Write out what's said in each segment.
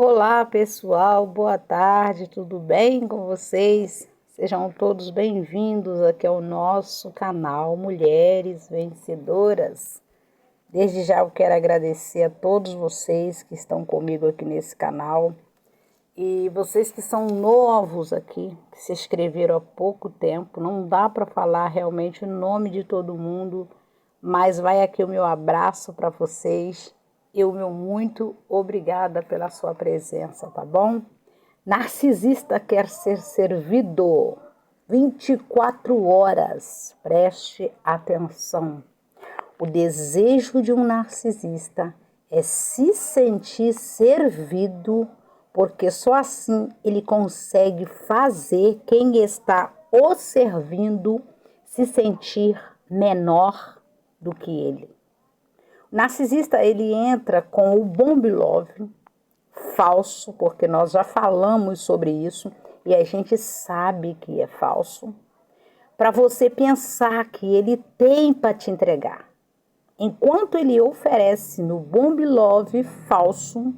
Olá pessoal, boa tarde, tudo bem com vocês? Sejam todos bem-vindos aqui ao nosso canal Mulheres Vencedoras. Desde já eu quero agradecer a todos vocês que estão comigo aqui nesse canal e vocês que são novos aqui, que se inscreveram há pouco tempo. Não dá para falar realmente o nome de todo mundo, mas vai aqui o meu abraço para vocês. Eu, meu muito obrigada pela sua presença, tá bom? Narcisista quer ser servido 24 horas. Preste atenção. O desejo de um narcisista é se sentir servido, porque só assim ele consegue fazer quem está o servindo se sentir menor do que ele. O narcisista, ele entra com o bomb love falso, porque nós já falamos sobre isso e a gente sabe que é falso, para você pensar que ele tem para te entregar. Enquanto ele oferece no bomb love falso,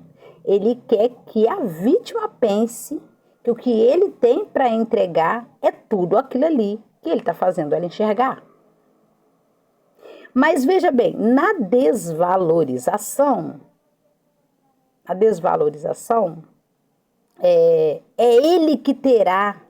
ele quer que a vítima pense que o que ele tem para entregar é tudo aquilo ali que ele está fazendo ela enxergar. Mas veja bem, na desvalorização, é ele que terá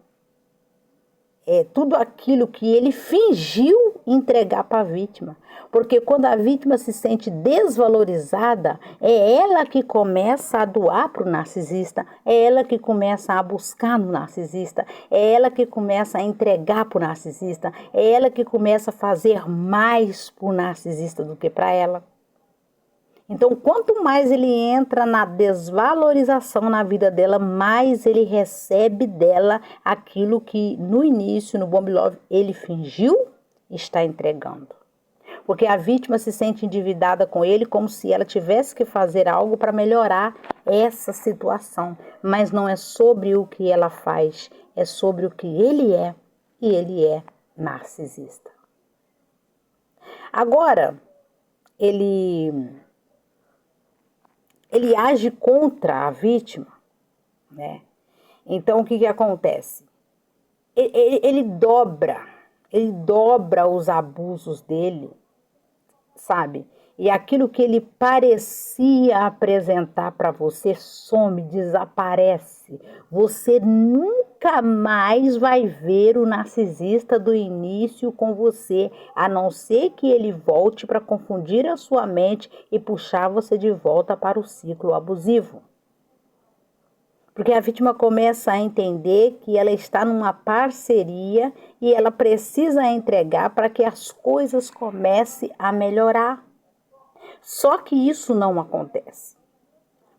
tudo aquilo que ele fingiu entregar para a vítima. Porque quando a vítima se sente desvalorizada, é ela que começa a doar para o narcisista, é ela que começa a buscar no narcisista, é ela que começa a entregar para o narcisista, é ela que começa a fazer mais para o narcisista do que para ela. Então, quanto mais ele entra na desvalorização na vida dela, mais ele recebe dela aquilo que no início, no bomb love, ele fingiu estar entregando. Porque a vítima se sente endividada com ele como se ela tivesse que fazer algo para melhorar essa situação. Mas não é sobre o que ela faz, é sobre o que ele é, e ele é narcisista. Agora, ele age contra a vítima, né? Então, o que acontece? Ele dobra os abusos dele, sabe? E aquilo que ele parecia apresentar para você some, desaparece. Você nunca mais vai ver o narcisista do início com você, a não ser que ele volte para confundir a sua mente e puxar você de volta para o ciclo abusivo. Porque a vítima começa a entender que ela está numa parceria e ela precisa entregar para que as coisas comecem a melhorar. Só que isso não acontece,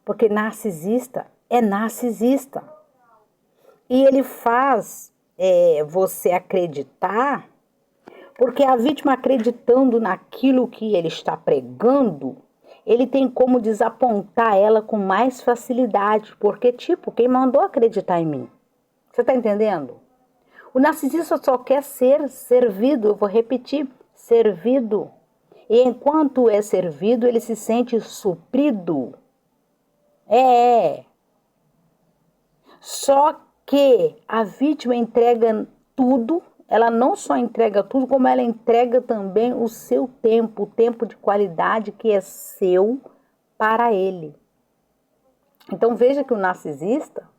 porque narcisista é narcisista. E ele faz você acreditar, porque a vítima acreditando naquilo que ele está pregando, ele tem como desapontar ela com mais facilidade, porque quem mandou acreditar em mim? Você está entendendo? O narcisista só quer ser servido, eu vou repetir, servido. E enquanto é servido, ele se sente suprido. Só que a vítima entrega tudo, ela não só entrega tudo, como ela entrega também o seu tempo, o tempo de qualidade que é seu para ele. Então veja que o narcisista,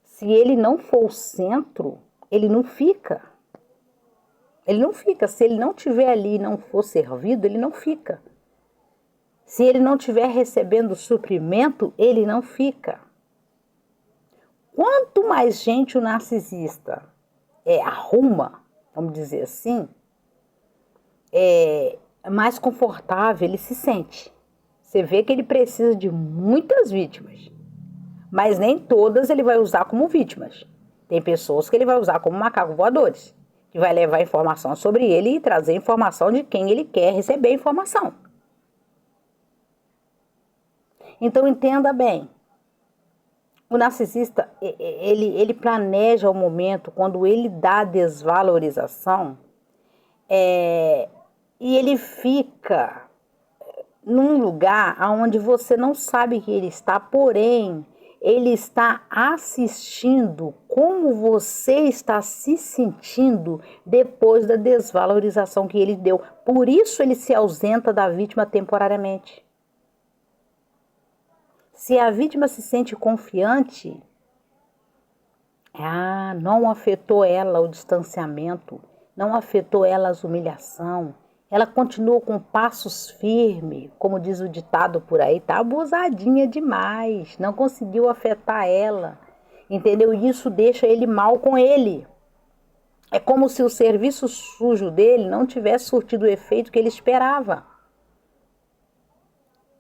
se ele não for o centro, ele não fica. Ele não fica. Se ele não estiver ali e não for servido, ele não fica. Se ele não estiver recebendo suprimento, ele não fica. Quanto mais gente o narcisista arruma, vamos dizer assim, mais confortável ele se sente. Você vê que ele precisa de muitas vítimas, mas nem todas ele vai usar como vítimas. Tem pessoas que ele vai usar como macacos voadores, que vai levar informação sobre ele e trazer informação de quem ele quer receber informação. Então entenda bem, o narcisista, ele planeja o momento quando ele dá desvalorização e ele fica num lugar onde você não sabe que ele está, porém, Ele está assistindo como você está se sentindo depois da desvalorização que ele deu. Por isso ele se ausenta da vítima temporariamente. Se a vítima se sente confiante, não afetou ela o distanciamento, não afetou ela a humilhação. Ela continuou com passos firmes, como diz o ditado por aí, tá abusadinha demais, não conseguiu afetar ela, entendeu? E isso deixa ele mal com ele. É como se o serviço sujo dele não tivesse surtido o efeito que ele esperava.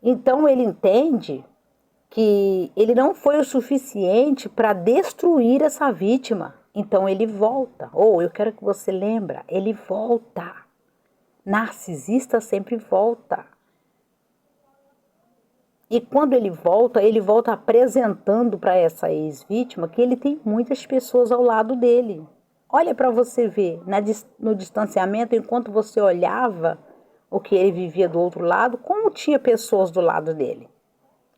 Então ele entende que ele não foi o suficiente para destruir essa vítima. Então ele volta. Eu quero que você lembre, ele volta. Narcisista sempre volta. E quando ele volta apresentando para essa ex-vítima que ele tem muitas pessoas ao lado dele. Olha para você ver, no distanciamento, enquanto você olhava o que ele vivia do outro lado, como tinha pessoas do lado dele.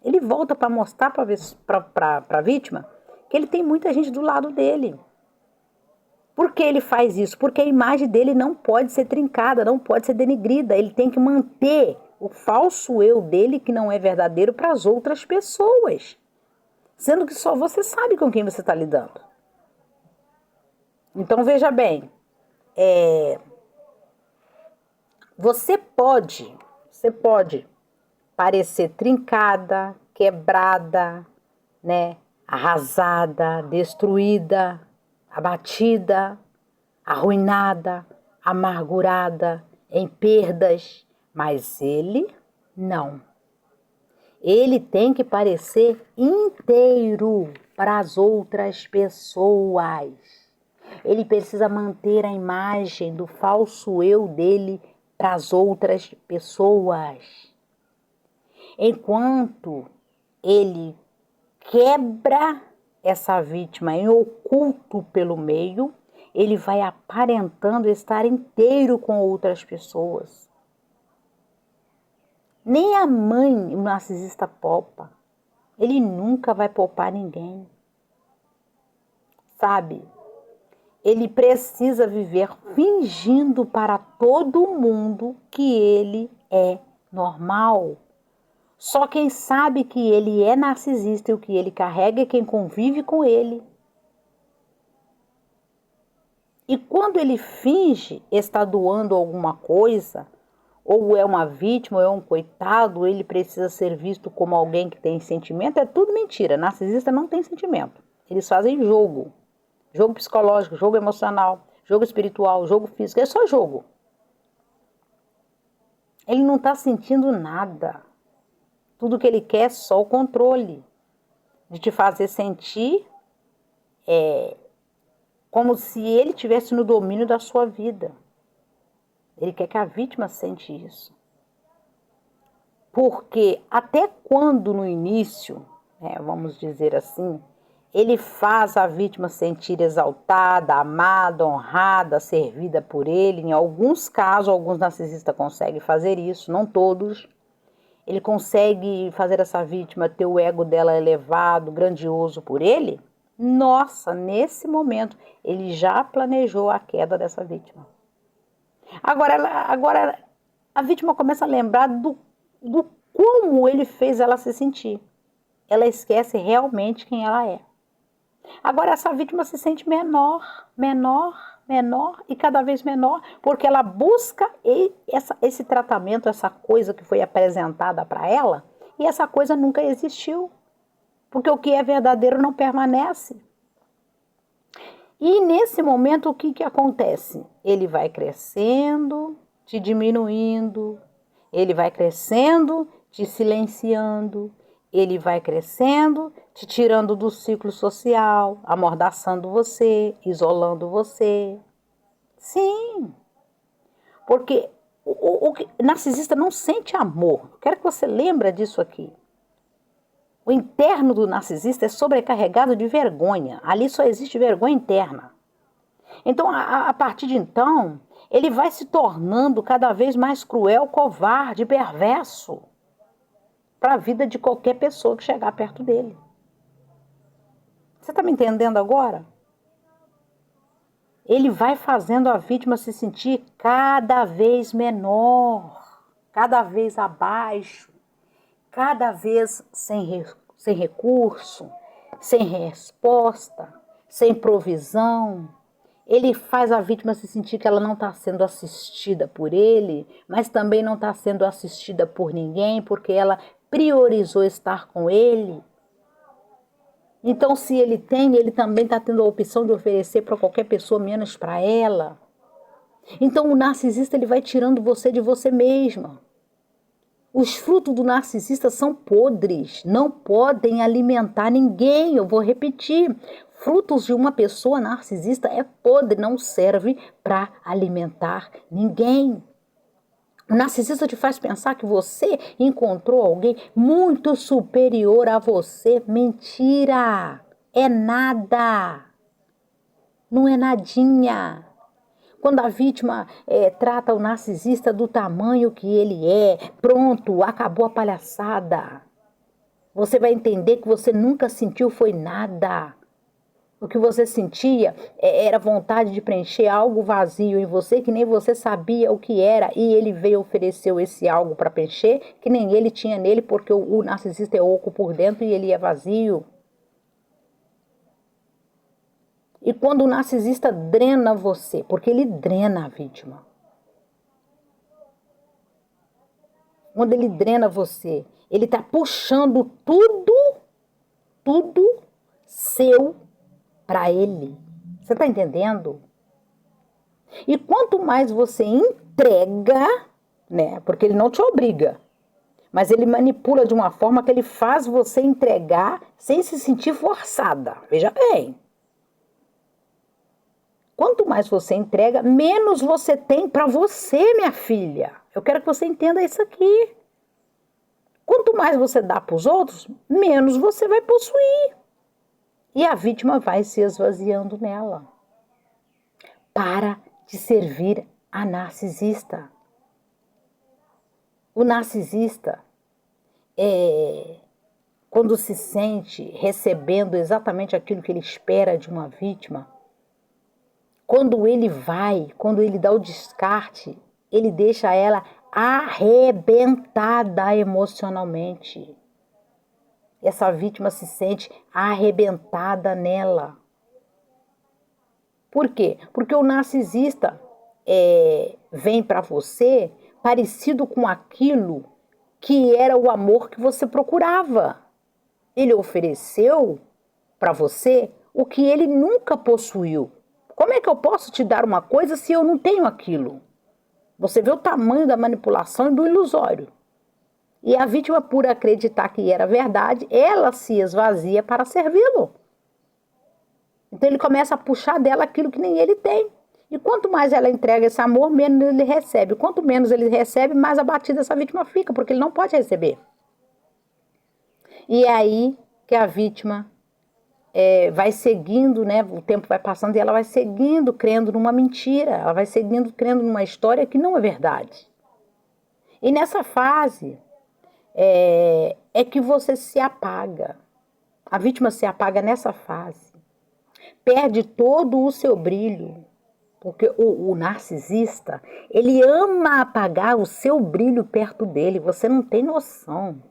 Ele volta para mostrar para a vítima que ele tem muita gente do lado dele. Por que ele faz isso? Porque a imagem dele não pode ser trincada, não pode ser denigrida. Ele tem que manter o falso eu dele, que não é verdadeiro, para as outras pessoas. Sendo que só você sabe com quem você está lidando. Então veja bem, você pode parecer trincada, quebrada, né, arrasada, destruída, abatida, arruinada, amargurada, em perdas, mas ele não. Ele tem que parecer inteiro para as outras pessoas. Ele precisa manter a imagem do falso eu dele para as outras pessoas. Enquanto ele quebra essa vítima em oculto pelo meio, ele vai aparentando estar inteiro com outras pessoas. Nem a mãe, o narcisista, poupa. Ele nunca vai poupar ninguém. Sabe? Ele precisa viver fingindo para todo mundo que ele é normal. Só quem sabe que ele é narcisista e o que ele carrega é quem convive com ele. E quando ele finge estar doando alguma coisa, ou é uma vítima, ou é um coitado, ele precisa ser visto como alguém que tem sentimento, é tudo mentira. Narcisista não tem sentimento. Eles fazem jogo. Jogo psicológico, jogo emocional, jogo espiritual, jogo físico, é só jogo. Ele não está sentindo nada. Tudo que ele quer é só o controle, de te fazer sentir como se ele estivesse no domínio da sua vida. Ele quer que a vítima sente isso. Porque até quando no início, vamos dizer assim, ele faz a vítima sentir exaltada, amada, honrada, servida por ele. Em alguns casos, alguns narcisistas conseguem fazer isso, não todos. Ele consegue fazer essa vítima ter o ego dela elevado, grandioso por ele. Nossa, nesse momento, ele já planejou a queda dessa vítima. Agora a vítima começa a lembrar do como ele fez ela se sentir. Ela esquece realmente quem ela é. Agora essa vítima se sente menor e cada vez menor, porque ela busca esse tratamento, essa coisa que foi apresentada para ela, e essa coisa nunca existiu, porque o que é verdadeiro não permanece. E nesse momento o que acontece? Ele vai crescendo, te diminuindo, ele vai crescendo, te silenciando, ele vai crescendo, te tirando do ciclo social, amordaçando você, isolando você. Sim, porque o narcisista não sente amor. Eu quero que você lembre disso aqui. O interno do narcisista é sobrecarregado de vergonha. Ali só existe vergonha interna. Então, a partir de então, ele vai se tornando cada vez mais cruel, covarde, perverso para a vida de qualquer pessoa que chegar perto dele. Você está me entendendo agora? Ele vai fazendo a vítima se sentir cada vez menor, cada vez abaixo, cada vez sem recurso, sem resposta, sem provisão. Ele faz a vítima se sentir que ela não está sendo assistida por ele, mas também não está sendo assistida por ninguém, porque ela priorizou estar com ele. Então, se ele tem, ele também está tendo a opção de oferecer para qualquer pessoa, menos para ela. Então, o narcisista ele vai tirando você de você mesma. Os frutos do narcisista são podres, não podem alimentar ninguém. Eu vou repetir. Frutos de uma pessoa narcisista é podre, não serve para alimentar ninguém. O narcisista te faz pensar que você encontrou alguém muito superior a você. Mentira! É nada. Não é nadinha. Quando a vítima trata o narcisista do tamanho que ele é, pronto, acabou a palhaçada. Você vai entender que você nunca sentiu foi nada. O que você sentia era vontade de preencher algo vazio em você que nem você sabia o que era, e ele veio ofereceu esse algo para preencher que nem ele tinha nele, porque o narcisista é oco por dentro e ele é vazio. E quando o narcisista drena você, porque ele drena a vítima. Quando ele drena você, ele está puxando tudo seu para ele. Você está entendendo? E quanto mais você entrega, né? Porque ele não te obriga, mas ele manipula de uma forma que ele faz você entregar sem se sentir forçada. Veja bem. Quanto mais você entrega, menos você tem para você, minha filha. Eu quero que você entenda isso aqui. Quanto mais você dá para os outros, menos você vai possuir. E a vítima vai se esvaziando nela. Para de servir a narcisista. O narcisista, quando se sente recebendo exatamente aquilo que ele espera de uma vítima, quando ele dá o descarte, ele deixa ela arrebentada emocionalmente. Essa vítima se sente arrebentada nela. Por quê? Porque o narcisista vem para você parecido com aquilo que era o amor que você procurava. Ele ofereceu para você o que ele nunca possuiu. Como é que eu posso te dar uma coisa se eu não tenho aquilo? Você vê o tamanho da manipulação e do ilusório. E a vítima, por acreditar que era verdade, ela se esvazia para servi-lo. Então ele começa a puxar dela aquilo que nem ele tem. E quanto mais ela entrega esse amor, menos ele recebe. Quanto menos ele recebe, mais abatida essa vítima fica, porque ele não pode receber. E é aí que a vítima vai seguindo, né? O tempo vai passando e ela vai seguindo crendo numa mentira. Ela vai seguindo crendo numa história que não é verdade. E nessa fase é que você se apaga. A vítima se apaga nessa fase. Perde todo o seu brilho. Porque o narcisista, ele ama apagar o seu brilho perto dele. Você não tem noção.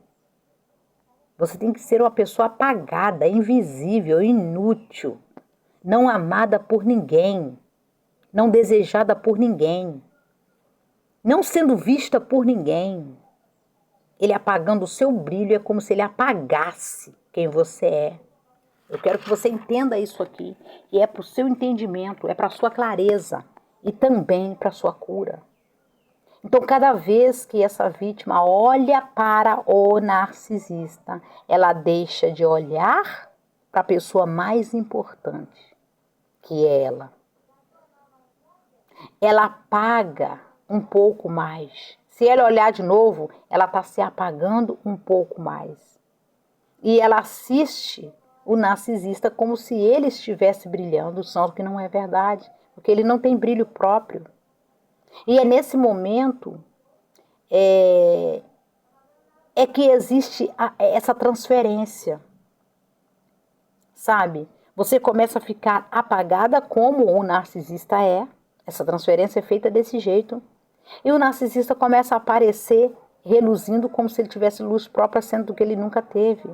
Você tem que ser uma pessoa apagada, invisível, inútil, não amada por ninguém, não desejada por ninguém, não sendo vista por ninguém. Ele apagando o seu brilho é como se ele apagasse quem você é. Eu quero que você entenda isso aqui, e é para o seu entendimento, é para a sua clareza e também para a sua cura. Então, cada vez que essa vítima olha para o narcisista, ela deixa de olhar para a pessoa mais importante, que é ela. Ela apaga um pouco mais. Se ela olhar de novo, ela está se apagando um pouco mais. E ela assiste o narcisista como se ele estivesse brilhando, só que não é verdade, porque ele não tem brilho próprio. E é nesse momento que existe essa transferência, sabe? Você começa a ficar apagada como o narcisista é. Essa transferência é feita desse jeito. E o narcisista começa a aparecer reluzindo como se ele tivesse luz própria, sendo que ele nunca teve.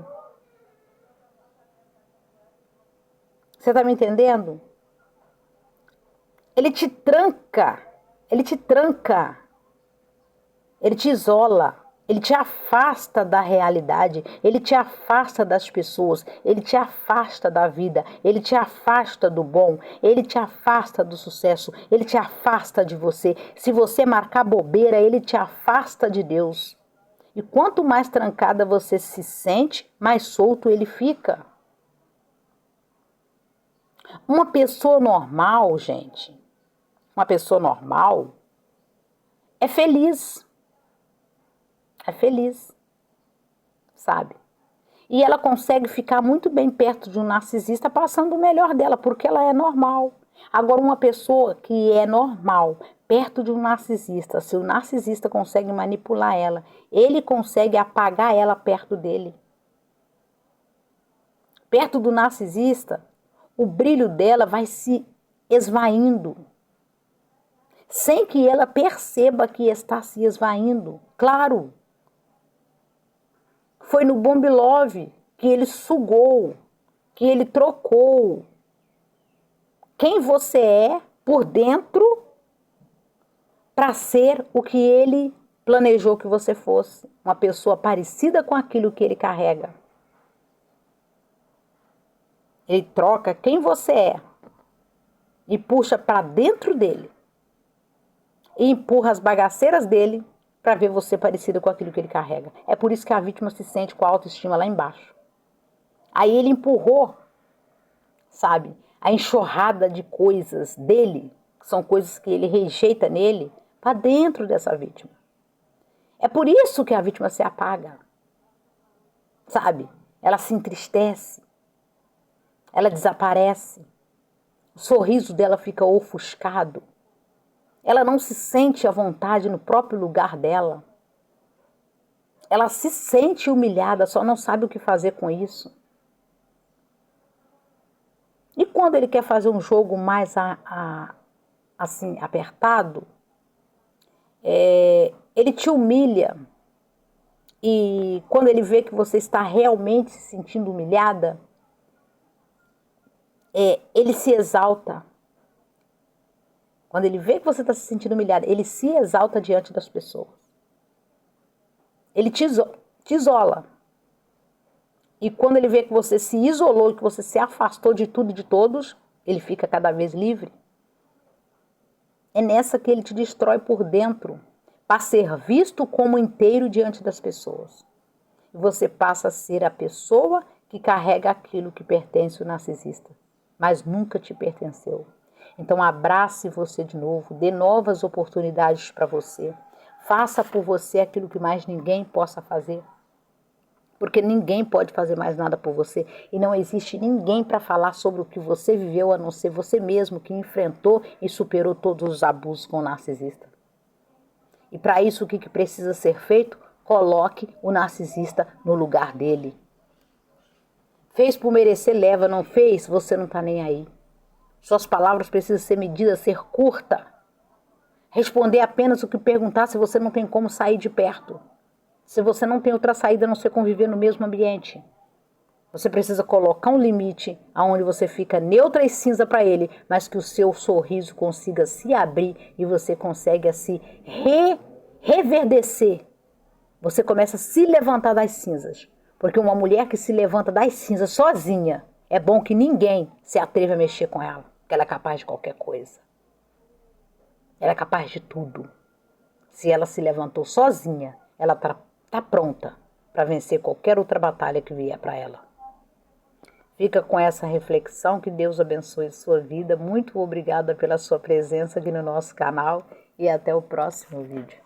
Você está me entendendo? Ele te tranca, ele te tranca, ele te isola, ele te afasta da realidade, ele te afasta das pessoas, ele te afasta da vida, ele te afasta do bom, ele te afasta do sucesso, ele te afasta de você. Se você marcar bobeira, ele te afasta de Deus. E quanto mais trancada você se sente, mais solto ele fica. Uma pessoa normal, gente, uma pessoa normal é feliz. É feliz, sabe? E ela consegue ficar muito bem perto de um narcisista passando o melhor dela, porque ela é normal. Agora, uma pessoa que é normal, perto de um narcisista, se o narcisista consegue manipular ela, ele consegue apagar ela perto dele. Perto do narcisista, o brilho dela vai se esvaindo, sem que ela perceba que está se esvaindo. Claro, foi no Bomb Love que ele sugou, que ele trocou quem você é por dentro para ser o que ele planejou que você fosse. Uma pessoa parecida com aquilo que ele carrega. Ele troca quem você é e puxa para dentro dele. E empurra as bagaceiras dele para ver você parecida com aquilo que ele carrega. É por isso que a vítima se sente com a autoestima lá embaixo. Aí ele empurrou, sabe, a enxurrada de coisas dele, que são coisas que ele rejeita nele, para dentro dessa vítima. É por isso que a vítima se apaga, sabe? Ela se entristece, ela desaparece, o sorriso dela fica ofuscado, ela não se sente à vontade no próprio lugar dela. Ela se sente humilhada, só não sabe o que fazer com isso. E quando ele quer fazer um jogo mais assim, apertado, ele te humilha. E quando ele vê que você está realmente se sentindo humilhada, ele se exalta. Quando ele vê que você está se sentindo humilhada, ele se exalta diante das pessoas. Ele te isola. E quando ele vê que você se isolou, que você se afastou de tudo e de todos, ele fica cada vez livre. É nessa que ele te destrói por dentro, para ser visto como inteiro diante das pessoas. E você passa a ser a pessoa que carrega aquilo que pertence ao narcisista, mas nunca te pertenceu. Então abrace você de novo, dê novas oportunidades para você. Faça por você aquilo que mais ninguém possa fazer. Porque ninguém pode fazer mais nada por você. E não existe ninguém para falar sobre o que você viveu, a não ser você mesmo que enfrentou e superou todos os abusos com o narcisista. E para isso o que precisa ser feito? Coloque o narcisista no lugar dele. Fez por merecer, leva. Não fez, você não está nem aí. Suas palavras precisam ser medidas, ser curta. Responder apenas o que perguntar se você não tem como sair de perto. Se você não tem outra saída a não ser conviver no mesmo ambiente. Você precisa colocar um limite aonde você fica neutra e cinza para ele, mas que o seu sorriso consiga se abrir e você consegue se reverdecer. Você começa a se levantar das cinzas. Porque uma mulher que se levanta das cinzas sozinha, é bom que ninguém se atreva a mexer com ela, porque ela é capaz de qualquer coisa. Ela é capaz de tudo. Se ela se levantou sozinha, ela está pronta para vencer qualquer outra batalha que vier para ela. Fica com essa reflexão, que Deus abençoe sua vida. Muito obrigada pela sua presença aqui no nosso canal e até o próximo vídeo.